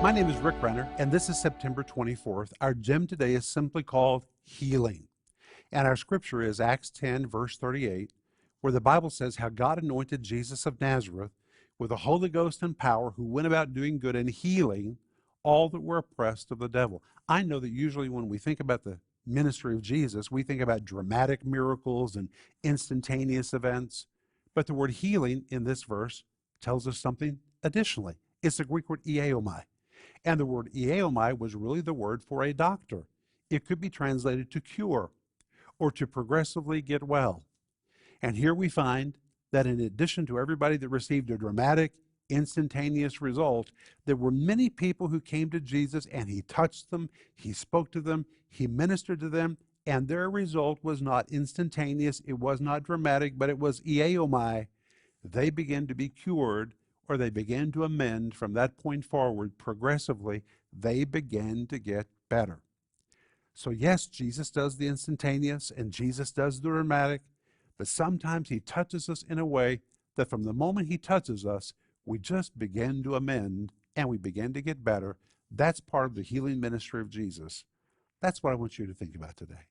My name is Rick Renner, and this is September 24th. Our gem today is simply called healing. And our scripture is Acts 10, verse 38, where the Bible says how God anointed Jesus of Nazareth with the Holy Ghost and power, who went about doing good and healing all that were oppressed of the devil. I know that usually when we think about the ministry of Jesus, we think about dramatic miracles and instantaneous events. But the word healing in this verse tells us something additionally. It's the Greek word ieomai. And the word ieomai was really the word for a doctor. It could be translated to cure or to progressively get well. And here we find that in addition to everybody that received a dramatic, instantaneous result, there were many people who came to Jesus and he touched them, he spoke to them, he ministered to them, and their result was not instantaneous, it was not dramatic, but it was ieomai. They began to be cured, or they began to amend from that point forward progressively. They began to get better. So yes, Jesus does the instantaneous and Jesus does the dramatic, but sometimes he touches us in a way that from the moment he touches us, we just begin to amend and we begin to get better. That's part of the healing ministry of Jesus. That's what I want you to think about today.